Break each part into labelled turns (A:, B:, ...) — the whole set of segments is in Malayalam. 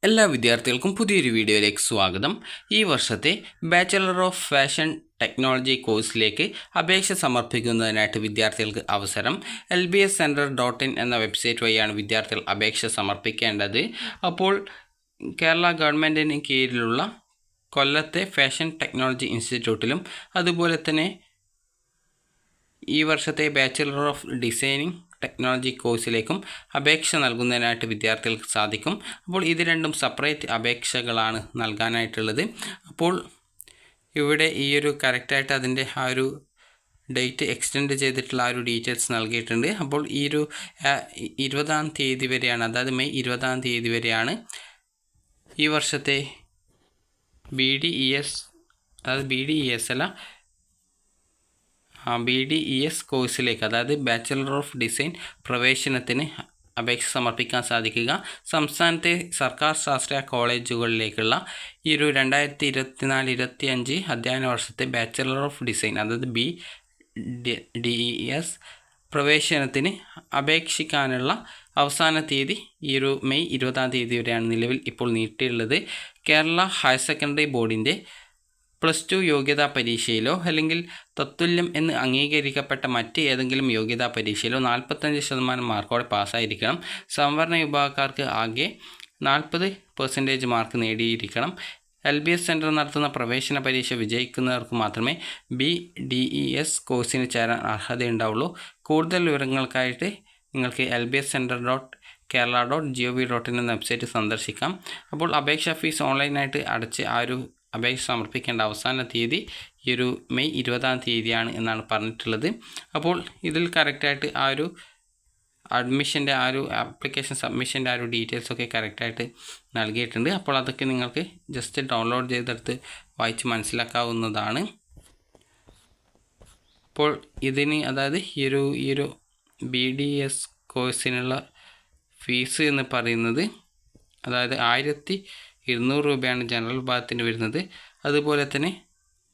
A: എല്ലാ വിദ്യാർത്ഥികൾക്കും പുതിയൊരു വീഡിയോയിലേക്ക് സ്വാഗതം. ഈ വർഷത്തെ ബാച്ചലർ ഓഫ് ഫാഷൻ ടെക്നോളജി കോഴ്സിലേക്ക് അപേക്ഷ സമർപ്പിക്കുന്നതിനായിട്ട് വിദ്യാർത്ഥികൾക്ക് അവസരം lbscenter.in എന്ന വെബ്സൈറ്റ് വഴിയാണ് വിദ്യാർത്ഥികൾ അപേക്ഷ സമർപ്പിക്കേണ്ടത്. അപ്പോൾ കേരള ഗവൺമെൻറ്റിന് കീഴിലുള്ള കൊല്ലത്തെ ഫാഷൻ ടെക്നോളജി ഇൻസ്റ്റിറ്റ്യൂട്ടിലും അതുപോലെ തന്നെ ഈ വർഷത്തെ ബാച്ചലർ ഓഫ് ഡിസൈനിങ് ടെക്നോളജി കോഴ്സിലേക്കും അപേക്ഷ നൽകുന്നതിനായിട്ട് വിദ്യാർത്ഥികൾക്ക് സാധിക്കും. അപ്പോൾ ഇത് രണ്ടും സെപ്പറേറ്റ് അപേക്ഷകളാണ് നൽകാനായിട്ടുള്ളത്. അപ്പോൾ ഇവിടെ ഈ ഒരു കറക്റ്റായിട്ട് അതിൻ്റെ ആ ഒരു ഡേറ്റ് എക്സ്റ്റെൻഡ് ചെയ്തിട്ടുള്ള ആ ഒരു ഡീറ്റെയിൽസ് നൽകിയിട്ടുണ്ട്. അപ്പോൾ ഈ ഒരു 20-ാം തീയതി വരെയാണ്, അതായത് മെയ് 20-ാം തീയതി വരെയാണ് ഈ വർഷത്തെ BDES കോഴ്സിലേക്ക്, അതായത് ബാച്ചലർ ഓഫ് ഡിസൈൻ പ്രവേശനത്തിന് അപേക്ഷ സമർപ്പിക്കാൻ സാധിക്കുക. സംസ്ഥാനത്തെ സർക്കാർ ശാസ്ത്ര കോളേജുകളിലേക്കുള്ള ഈ ഒരു 2024-25 അധ്യയന വർഷത്തെ ബാച്ചലർ ഓഫ് ഡിസൈൻ, അതായത് BDES പ്രവേശനത്തിന് അപേക്ഷിക്കാനുള്ള അവസാന തീയതി ഈ ഒരു മെയ് 20-ാം തീയതി വരെയാണ് നിലവിൽ ഇപ്പോൾ നീട്ടിയുള്ളത്. കേരള ഹയർ സെക്കൻഡറി ബോർഡിൻ്റെ +2 യോഗ്യതാ പരീക്ഷയിലോ അല്ലെങ്കിൽ തത്തുല്യം എന്ന് അംഗീകരിക്കപ്പെട്ട മറ്റ് ഏതെങ്കിലും യോഗ്യതാ പരീക്ഷയിലോ 45% മാർക്കോടെ പാസ്സായിരിക്കണം. സംവരണ വിഭാഗക്കാർക്ക് ആകെ 40% മാർക്ക് നേടിയിരിക്കണം. LBS സെൻറ്റർ നടത്തുന്ന പ്രവേശന പരീക്ഷ വിജയിക്കുന്നവർക്ക് മാത്രമേ BDES കോഴ്സിന് ചേരാൻ അർഹതയുണ്ടാവുള്ളൂ. കൂടുതൽ വിവരങ്ങൾക്കായിട്ട് നിങ്ങൾക്ക് lbscenter.kerala.gov.in എന്ന വെബ്സൈറ്റ് സന്ദർശിക്കാം. അപ്പോൾ അപേക്ഷാ ഫീസ് ഓൺലൈനായിട്ട് അടച്ച് ആ ഒരു അപേക്ഷ സമർപ്പിക്കേണ്ട അവസാന തീയതി ഈ ഒരു മെയ് 20-ാം തീയതിയാണ് എന്നാണ് പറഞ്ഞിട്ടുള്ളത്. അപ്പോൾ ഇതിൽ കറക്റ്റായിട്ട് ആ ഒരു അഡ്മിഷൻ്റെ ആ ഒരു ആപ്ലിക്കേഷൻ സബ്മിഷൻ്റെ ആ ഒരു ഡീറ്റെയിൽസൊക്കെ കറക്റ്റായിട്ട് നൽകിയിട്ടുണ്ട്. അപ്പോൾ അതൊക്കെ നിങ്ങൾക്ക് ജസ്റ്റ് ഡൗൺലോഡ് ചെയ്തെടുത്ത് വായിച്ച് മനസ്സിലാക്കാവുന്നതാണ്. അപ്പോൾ ഇതിന്, അതായത് ഈ ഒരു BDES കോഴ്സിനുള്ള ഫീസ് എന്ന് പറയുന്നത്, അതായത് 1200 രൂപയാണ് ജനറൽ വിഭാഗത്തിന് വരുന്നത്. അതുപോലെ തന്നെ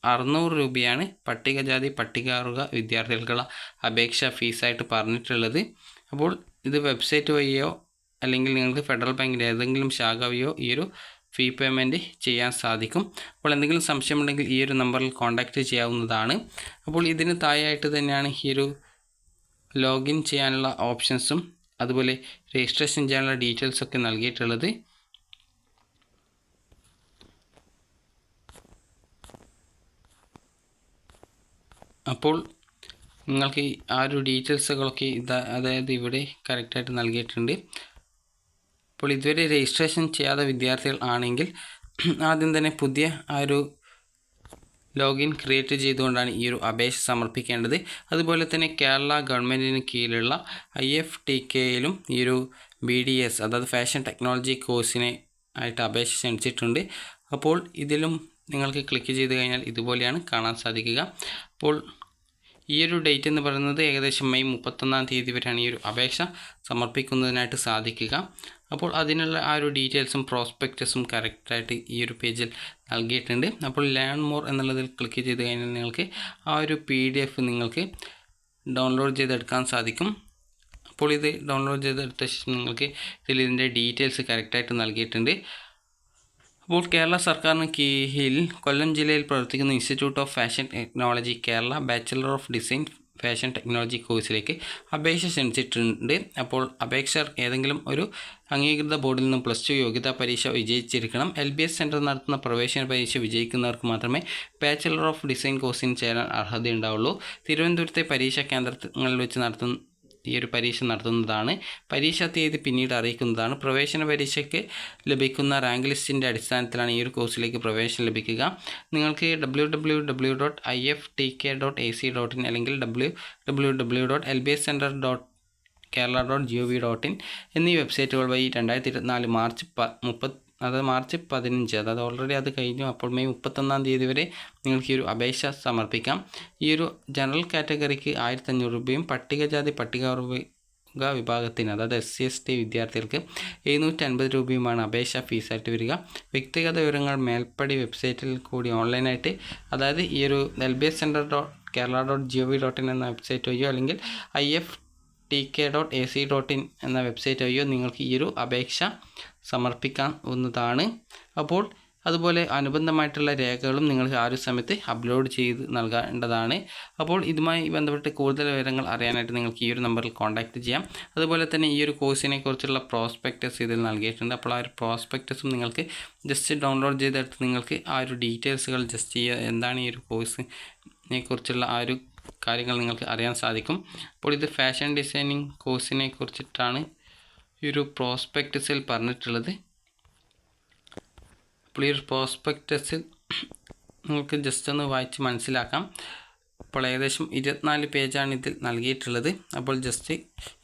A: 600 രൂപയാണ് പട്ടികജാതി പട്ടികവർഗ വിദ്യാർത്ഥികൾക്കുള്ള അപേക്ഷാ ഫീസായിട്ട് പറഞ്ഞിട്ടുള്ളത്. അപ്പോൾ ഇത് വെബ്സൈറ്റ് വഴിയോ അല്ലെങ്കിൽ നിങ്ങൾക്ക് ഫെഡറൽ ബാങ്കിൻ്റെ ഏതെങ്കിലും ശാഖ വഴിയോ ഈ ഒരു ഫീ പേയ്മെൻറ്റ് ചെയ്യാൻ സാധിക്കും. അപ്പോൾ എന്തെങ്കിലും സംശയമുണ്ടെങ്കിൽ ഈ ഒരു നമ്പറിൽ കോൺടാക്റ്റ് ചെയ്യാവുന്നതാണ്. അപ്പോൾ ഇതിന് താഴെയായിട്ട് തന്നെയാണ് ഈ ഒരു ലോഗിൻ ചെയ്യാനുള്ള ഓപ്ഷൻസും അതുപോലെ രജിസ്ട്രേഷൻ ചെയ്യാനുള്ള ഡീറ്റെയിൽസൊക്കെ നൽകിയിട്ടുള്ളത്. അപ്പോൾ നിങ്ങൾക്ക് ആ ഒരു ഡീറ്റെയിൽസുകളൊക്കെ അതായത് ഇവിടെ കറക്റ്റായിട്ട് നൽകിയിട്ടുണ്ട്. അപ്പോൾ ഇതുവരെ രജിസ്ട്രേഷൻ ചെയ്യാത്ത വിദ്യാർത്ഥികൾ ആണെങ്കിൽ ആദ്യം തന്നെ പുതിയ ആ ഒരു ലോഗിൻ ക്രിയേറ്റ് ചെയ്തുകൊണ്ടാണ് ഈ ഒരു അപേക്ഷ സമർപ്പിക്കേണ്ടത്. അതുപോലെ തന്നെ കേരള ഗവൺമെൻറ്റിന് കീഴിലുള്ള IFTKയിലും ഈ ഒരു BDES, അതായത് ഫാഷൻ ടെക്നോളജി കോഴ്സിനെ ആയിട്ട് അപേക്ഷ ക്ഷണിച്ചിട്ടുണ്ട്. അപ്പോൾ ഇതിലും നിങ്ങൾക്ക് ക്ലിക്ക് ചെയ്ത് കഴിഞ്ഞാൽ ഇതുപോലെയാണ് കാണാൻ സാധിക്കുക. അപ്പോൾ ഈ ഒരു ഡേറ്റ് എന്ന് പറയുന്നത് ഏകദേശം മെയ് 31-ാം തീയതി വരെയാണ് ഈ ഒരു അപേക്ഷ സമർപ്പിക്കുന്നതിനായിട്ട് സാധിക്കുക. അപ്പോൾ അതിനുള്ള ആ ഒരു ഡീറ്റെയിൽസും പ്രോസ്പെക്റ്റസും കറക്റ്റായിട്ട് ഈ ഒരു പേജിൽ നൽകിയിട്ടുണ്ട്. അപ്പോൾ ലേൺ മോർ എന്നുള്ളതിൽ ക്ലിക്ക് ചെയ്ത് കഴിഞ്ഞാൽ നിങ്ങൾക്ക് ആ ഒരു PDF നിങ്ങൾക്ക് ഡൗൺലോഡ് ചെയ്തെടുക്കാൻ സാധിക്കും. അപ്പോൾ ഇത് ഡൗൺലോഡ് ചെയ്തെടുത്ത ശേഷം നിങ്ങൾക്ക് ഇതിൻ്റെ ഡീറ്റെയിൽസ് കറക്റ്റായിട്ട് നൽകിയിട്ടുണ്ട്. അപ്പോൾ കേരള സർക്കാരിന് കീഴിൽ കൊല്ലം ജില്ലയിൽ പ്രവർത്തിക്കുന്ന institute of fashion technology Kerala bachelor of design fashion technology കോഴ്സിലേക്ക് അപേക്ഷ ക്ഷണിച്ചിട്ടുണ്ട്. അപ്പോൾ അപേക്ഷകർ ഏതെങ്കിലും ഒരു അംഗീകൃത ബോർഡിൽ നിന്നും +2 യോഗ്യതാ പരീക്ഷ വിജയിച്ചിരിക്കണം. LBS സെൻറ്റർ നടത്തുന്ന പ്രവേശന പരീക്ഷ വിജയിക്കുന്നവർക്ക് മാത്രമേ ബാച്ചലർ ഓഫ് ഡിസൈൻ കോഴ്സിന് ചേരാൻ അർഹതയുണ്ടാവുള്ളൂ. തിരുവനന്തപുരത്തെ പരീക്ഷാ കേന്ദ്രങ്ങളിൽ വെച്ച് ഈ ഒരു പരീക്ഷ നടത്തുന്നതാണ്. പരീക്ഷാ തീയതി പിന്നീട് അറിയിക്കുന്നതാണ്. പ്രവേശന പരീക്ഷയ്ക്ക് ലഭിക്കുന്ന റാങ്ക് ലിസ്റ്റിൻ്റെ അടിസ്ഥാനത്തിലാണ് ഈ ഒരു കോഴ്സിലേക്ക് പ്രവേശനം ലഭിക്കുക. നിങ്ങൾക്ക് www.iftk.ac.in അല്ലെങ്കിൽ www.lbscenter.kerala.gov.in എന്നീ വെബ്സൈറ്റുകൾ വഴി 2024 മാർച്ച് 15, അതായത് ഓൾറെഡി അത് കഴിഞ്ഞു. അപ്പോൾ മെയ് 31-ാം തീയതി വരെ നിങ്ങൾക്ക് ഈ ഒരു അപേക്ഷ സമർപ്പിക്കാം. ഈ ഒരു ജനറൽ കാറ്റഗറിക്ക് 1500 രൂപയും പട്ടികജാതി പട്ടികവർഗ വിഭാഗത്തിന്, അതായത് SC/ST വിദ്യാർത്ഥികൾക്ക് 750 രൂപയുമാണ് അപേക്ഷാ ഫീസായിട്ട് വരിക. വ്യക്തിഗത വിവരങ്ങൾ മേൽപ്പടി വെബ്സൈറ്റിൽ കൂടി ഓൺലൈനായിട്ട്, അതായത് ഈ ഒരു lbscenter.kerala.gov.in എന്ന വെബ്സൈറ്റ് വഴിയോ അല്ലെങ്കിൽ IFTK.ac.in എന്ന വെബ്സൈറ്റ് വഴിയോ നിങ്ങൾക്ക് ഈ ഒരു അപേക്ഷ സമർപ്പിക്കാവുന്നതാണ്. അപ്പോൾ അതുപോലെ അനുബന്ധമായിട്ടുള്ള രേഖകളും നിങ്ങൾക്ക് ആ ഒരു സമയത്ത് അപ്ലോഡ് ചെയ്ത് നൽകേണ്ടതാണ്. അപ്പോൾ ഇതുമായി ബന്ധപ്പെട്ട് കൂടുതൽ വിവരങ്ങൾ അറിയാനായിട്ട് നിങ്ങൾക്ക് ഈ ഒരു നമ്പറിൽ കോൺടാക്റ്റ് ചെയ്യാം. അതുപോലെ തന്നെ ഈ ഒരു കോഴ്സിനെ കുറിച്ചുള്ള പ്രോസ്പെക്ടസ് ഇതിൽ നൽകിയിട്ടുണ്ട്. അപ്പോൾ ആ ഒരു പ്രോസ്പെക്ടസും നിങ്ങൾക്ക് ജസ്റ്റ് ഡൗൺലോഡ് ചെയ്തെടുത്ത് നിങ്ങൾക്ക് ആ ഒരു ഡീറ്റെയിൽസുകൾ ജസ്റ്റ് എന്താണ് ഈ ഒരു കോഴ്സിനെ കുറിച്ചുള്ള ആ ഒരു കാര്യങ്ങൾ നിങ്ങൾക്ക് അറിയാൻ സാധിക്കും. അപ്പോൾ ഇത് ഫാഷൻ ഡിസൈനിങ് കോഴ്സിനെ കുറിച്ചിട്ടാണ് ഈ ഒരു പ്രോസ്പെക്ടസിൽ പറഞ്ഞിട്ടുള്ളത്. അപ്പോൾ ഈ ഒരു പ്രോസ്പെക്ടസിൽ നിങ്ങൾക്ക് ജസ്റ്റ് ഒന്ന് വായിച്ച് മനസ്സിലാക്കാം. അപ്പോൾ ഏകദേശം 24 പേജാണ് ഇതിൽ നൽകിയിട്ടുള്ളത്. അപ്പോൾ ജസ്റ്റ്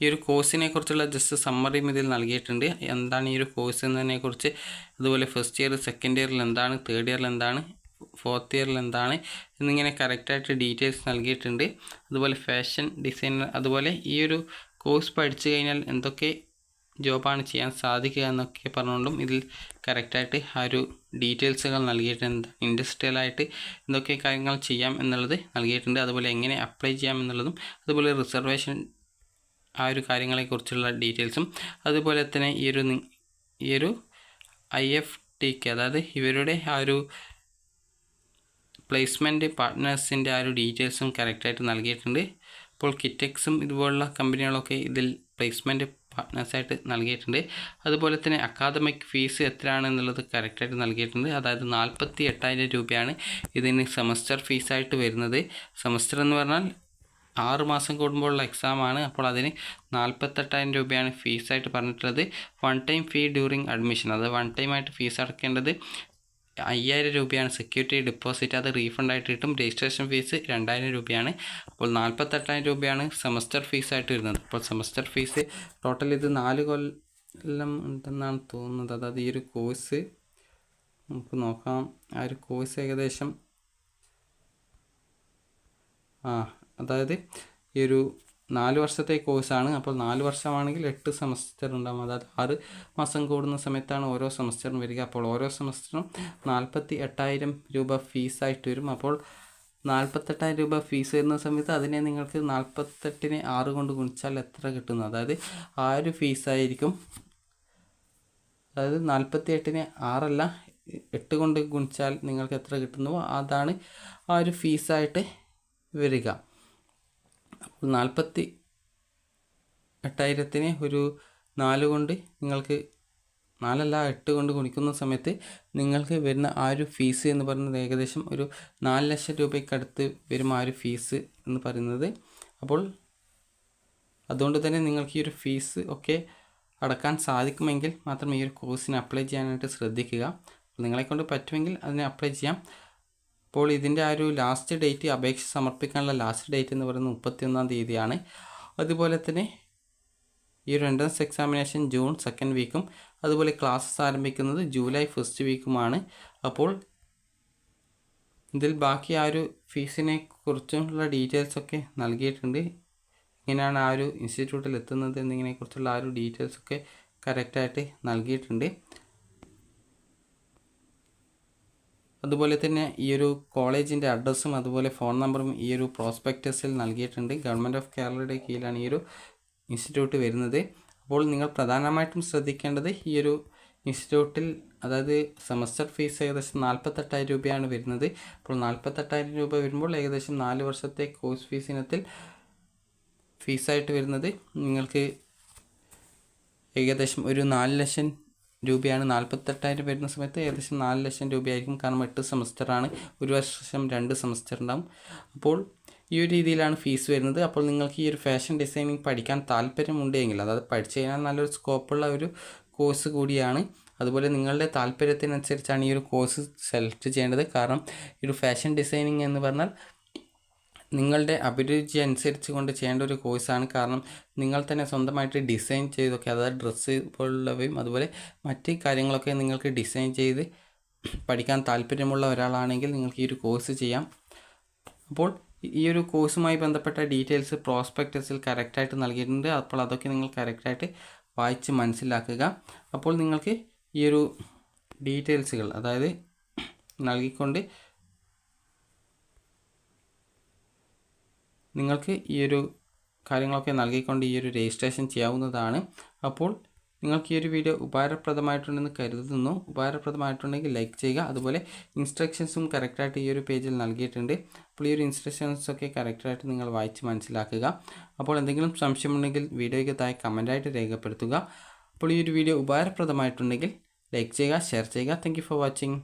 A: ഈ ഒരു കോഴ്സിനെ കുറിച്ചുള്ള ജസ്റ്റ് സമ്മറിയും ഇതിൽ നൽകിയിട്ടുണ്ട്. എന്താണ് ഈ ഒരു കോഴ്സ് എന്നതിനെക്കുറിച്ച്, അതുപോലെ ഫസ്റ്റ് ഇയർ, സെക്കൻഡ് ഇയറിൽ എന്താണ്, തേർഡ് ഇയറിൽ എന്താണ്, ഫോർത്ത് ഇയറിൽ എന്താണ് എന്നിങ്ങനെ കറക്റ്റായിട്ട് ഡീറ്റെയിൽസ് നൽകിയിട്ടുണ്ട്. അതുപോലെ ഫാഷൻ ഡിസൈനർ, അതുപോലെ ഈ ഒരു കോഴ്സ് പഠിച്ചു കഴിഞ്ഞാൽ എന്തൊക്കെ ജോബാണ് ചെയ്യാൻ സാധിക്കുക എന്നൊക്കെ പറഞ്ഞുകൊണ്ടും ഇതിൽ കറക്റ്റായിട്ട് ആ ഒരു ഡീറ്റെയിൽസുകൾ നൽകിയിട്ടുണ്ട്. ഇൻഡസ്ട്രിയലായിട്ട് എന്തൊക്കെ കാര്യങ്ങൾ ചെയ്യാം എന്നുള്ളത് നൽകിയിട്ടുണ്ട്. അതുപോലെ എങ്ങനെ അപ്ലൈ ചെയ്യാം എന്നുള്ളതും, അതുപോലെ റിസർവേഷൻ ആ ഒരു കാര്യങ്ങളെക്കുറിച്ചുള്ള ഡീറ്റെയിൽസും, അതുപോലെ തന്നെ ഈ ഒരു IFTK അതായത് ഇവരുടെ ആ ഒരു പ്ലേസ്മെൻറ്റ് പാർട്ട്നേഴ്സിൻ്റെ ആ ഒരു ഡീറ്റെയിൽസും കറക്റ്റായിട്ട് നൽകിയിട്ടുണ്ട്. അപ്പോൾ കിറ്റെക്സും ഇതുപോലുള്ള കമ്പനികളൊക്കെ ഇതിൽ പ്ലേസ്മെൻറ്റ് പാർട്ട്നേഴ്സായിട്ട് നൽകിയിട്ടുണ്ട്. അതുപോലെ തന്നെ അക്കാദമിക് ഫീസ് എത്രയാണെന്നുള്ളത് കറക്റ്റായിട്ട് നൽകിയിട്ടുണ്ട്. അതായത് 48,000 രൂപയാണ് ഇതിന് സെമസ്റ്റർ ഫീസായിട്ട് വരുന്നത്. സെമസ്റ്റർ എന്ന് പറഞ്ഞാൽ 6 മാസം കൂടുമ്പോഴുള്ള എക്സാമാണ്. അപ്പോൾ അതിന് 48,000 രൂപയാണ് ഫീസായിട്ട് പറഞ്ഞിട്ടുള്ളത്. വൺ ടൈം ഫീ ഡ്യൂറിങ് അഡ്മിഷൻ, അത് വൺ ടൈമായിട്ട് ഫീസ് അടക്കേണ്ടത് 5,000 രൂപയാണ്. സെക്യൂരിറ്റി ഡെപ്പോസിറ്റ് അത് റീഫണ്ടായിട്ട് കിട്ടും. രജിസ്ട്രേഷൻ ഫീസ് 2,000 രൂപയാണ്. അപ്പോൾ 48,000 രൂപയാണ് സെമസ്റ്റർ ഫീസായിട്ട് വരുന്നത്. അപ്പോൾ സെമസ്റ്റർ ഫീസ് ടോട്ടൽ ഇത് 4 കൊല്ലം ഉണ്ടെന്നാണ് തോന്നുന്നത്. അതായത് ഈ ഒരു കോഴ്സ് നമുക്ക് നോക്കാം. ആ ഒരു കോഴ്സ് ഏകദേശം അതായത് ഈ ഒരു 4 വർഷത്തെ കോഴ്സാണ്. അപ്പോൾ 4 വർഷമാണെങ്കിൽ 8 സെമസ്റ്റർ ഉണ്ടാകും. അതായത് 6 മാസം കൂടുന്ന സമയത്താണ് ഓരോ സെമസ്റ്ററും വരിക. അപ്പോൾ ഓരോ സെമസ്റ്ററും 48,000 രൂപ ഫീസായിട്ട് വരും. അപ്പോൾ 48,000 രൂപ ഫീസ് വരുന്ന സമയത്ത് അതിനെ നിങ്ങൾക്ക് 48നെ 6 കൊണ്ട് ഗുണിച്ചാൽ എത്ര കിട്ടുന്നു, അതായത് ആ ഒരു ഫീസായിരിക്കും. അതായത് 48നെ 6 8 കൊണ്ട് ഗുണിച്ചാൽ നിങ്ങൾക്ക് എത്ര കിട്ടുന്നുവോ അതാണ് ആ ഒരു ഫീസായിട്ട് വരിക. അപ്പോൾ 48,000നെ ഒരു 4 കൊണ്ട് നിങ്ങൾക്ക് 8 കൊണ്ട് ഗുണിക്കുന്ന സമയത്ത് നിങ്ങൾക്ക് വരുന്ന ആ ഒരു ഫീസ് എന്ന് പറയുന്നത് ഏകദേശം ഒരു 4 ലക്ഷം രൂപയ്ക്കടുത്ത് വരും ആ ഒരു ഫീസ് എന്ന് പറയുന്നത്. അപ്പോൾ അതുകൊണ്ട് തന്നെ നിങ്ങൾക്ക് ഈ ഒരു ഫീസ് ഒക്കെ അടക്കാൻ സാധിക്കുമെങ്കിൽ മാത്രം ഈ ഒരു കോഴ്സിന് അപ്ലൈ ചെയ്യാനായിട്ട് ശ്രദ്ധിക്കുക. നിങ്ങളെക്കൊണ്ട് പറ്റുമെങ്കിൽ അതിന് അപ്ലൈ ചെയ്യാം. അപ്പോൾ ഇതിൻ്റെ ആ ഒരു ലാസ്റ്റ് ഡേറ്റ്, അപേക്ഷ സമർപ്പിക്കാനുള്ള ലാസ്റ്റ് ഡേറ്റ് എന്ന് പറയുന്നത് 31-ാം തീയതിയാണ്. അതുപോലെ തന്നെ ഈ ഒരു എൻട്രൻസ് എക്സാമിനേഷൻ ജൂൺ 2nd വീക്കും, അതുപോലെ ക്ലാസ്സസ് ആരംഭിക്കുന്നത് ജൂലൈ 1st വീക്കുമാണ്. അപ്പോൾ ഇതിൽ ബാക്കി ആ ഒരു ഫീസിനെ കുറിച്ചുള്ള ഡീറ്റെയിൽസൊക്കെ നൽകിയിട്ടുണ്ട്. എങ്ങനെയാണ് ആ ഒരു ഇൻസ്റ്റിറ്റ്യൂട്ടിൽ എത്തുന്നത് എന്നിങ്ങനെക്കുറിച്ചുള്ള ആ ഒരു ഡീറ്റെയിൽസൊക്കെ കറക്റ്റായിട്ട് നൽകിയിട്ടുണ്ട്. അതുപോലെ തന്നെ ഈ ഒരു കോളേജിൻ്റെ അഡ്രസ്സും അതുപോലെ ഫോൺ നമ്പറും ഈ ഒരു പ്രോസ്പെക്ടസിൽ നൽകിയിട്ടുണ്ട്. ഗവൺമെൻറ് ഓഫ് കേരളയുടെ കീഴിലാണ് ഈ ഒരു ഇൻസ്റ്റിറ്റ്യൂട്ട് വരുന്നത്. അപ്പോൾ നിങ്ങൾ പ്രധാനമായിട്ടും ശ്രദ്ധിക്കേണ്ടത് ഈ ഒരു ഇൻസ്റ്റിറ്റ്യൂട്ടിൽ, അതായത് സെമസ്റ്റർ ഫീസ് ഏകദേശം 48,000 രൂപയാണ് വരുന്നത്. അപ്പോൾ 48,000 രൂപ വരുമ്പോൾ ഏകദേശം 4 വർഷത്തെ കോഴ്സ് ഫീസ് ഇനത്തിൽ ഫീസായിട്ട് വരുന്നത് നിങ്ങൾക്ക് ഏകദേശം ഒരു 4 ലക്ഷം രൂപയാണ്. 48,000 വരുന്ന സമയത്ത് ഏകദേശം 4 ലക്ഷം രൂപയായിരിക്കും. കാരണം 8 സെമസ്റ്ററാണ്, ഒരു വർഷം 2 സെമസ്റ്റർ ഉണ്ടാകും. അപ്പോൾ ഈ ഒരു രീതിയിലാണ് ഫീസ് വരുന്നത്. അപ്പോൾ നിങ്ങൾക്ക് ഈ ഒരു ഫാഷൻ ഡിസൈനിങ് പഠിക്കാൻ താല്പര്യമുണ്ടെങ്കിൽ, അതായത് പഠിച്ചു കഴിഞ്ഞാൽ നല്ലൊരു സ്കോപ്പുള്ള ഒരു കോഴ്സ് കൂടിയാണ്. അതുപോലെ നിങ്ങളുടെ താല്പര്യത്തിനനുസരിച്ചാണ് ഈ ഒരു കോഴ്സ് സെലക്ട് ചെയ്യേണ്ടത്. കാരണം ഈ ഒരു ഫാഷൻ ഡിസൈനിങ് എന്ന് പറഞ്ഞാൽ നിങ്ങളുടെ അഭിരുചി അനുസരിച്ച് കൊണ്ട് ചെയ്യേണ്ട ഒരു കോഴ്സാണ്. കാരണം നിങ്ങൾ തന്നെ സ്വന്തമായിട്ട് ഡിസൈൻ ചെയ്തൊക്കെ, അതായത് ഡ്രസ്സ് പോലുള്ളവയും അതുപോലെ മറ്റ് കാര്യങ്ങളൊക്കെ നിങ്ങൾക്ക് ഡിസൈൻ ചെയ്ത് പഠിക്കാൻ താല്പര്യമുള്ള ഒരാളാണെങ്കിൽ നിങ്ങൾക്ക് ഈ ഒരു കോഴ്സ് ചെയ്യാം. അപ്പോൾ ഈ ഒരു കോഴ്സുമായി ബന്ധപ്പെട്ട ഡീറ്റെയിൽസ് പ്രോസ്പെക്ടസിൽ കറക്റ്റായിട്ട് നൽകിയിട്ടുണ്ട്. അപ്പോൾ അതൊക്കെ നിങ്ങൾ കറക്റ്റായിട്ട് വായിച്ച് മനസ്സിലാക്കുക. അപ്പോൾ നിങ്ങൾക്ക് ഈ ഒരു ഡീറ്റെയിൽസുകൾ, അതായത് നൽകിക്കൊണ്ട് നിങ്ങൾക്ക് ഈ ഒരു കാര്യങ്ങളൊക്കെ നൽകിക്കൊണ്ട് ഈ ഒരു രജിസ്ട്രേഷൻ ചെയ്യാവുന്നതാണ്. അപ്പോൾ നിങ്ങൾക്ക് ഈ ഒരു വീഡിയോ ഉപകാരപ്രദമായിട്ടുണ്ടെന്ന് കരുതുന്നു. ഉപകാരപ്രദമായിട്ടുണ്ടെങ്കിൽ ലൈക്ക് ചെയ്യുക. അതുപോലെ ഇൻസ്ട്രക്ഷൻസും കറക്റ്റായിട്ട് ഈ ഒരു പേജിൽ നൽകിയിട്ടുണ്ട്. അപ്പോൾ ഈ ഒരു ഇൻസ്ട്രക്ഷൻസൊക്കെ കറക്റ്റായിട്ട് നിങ്ങൾ വായിച്ച് മനസ്സിലാക്കുക. അപ്പോൾ എന്തെങ്കിലും സംശയമുണ്ടെങ്കിൽ വീഡിയോയ്ക്ക് താഴെ കമൻറ്റായിട്ട് രേഖപ്പെടുത്തുക. അപ്പോൾ ഈ ഒരു വീഡിയോ ഉപകാരപ്രദമായിട്ടുണ്ടെങ്കിൽ ലൈക്ക് ചെയ്യുക, ഷെയർ ചെയ്യുക. Thank you for watching.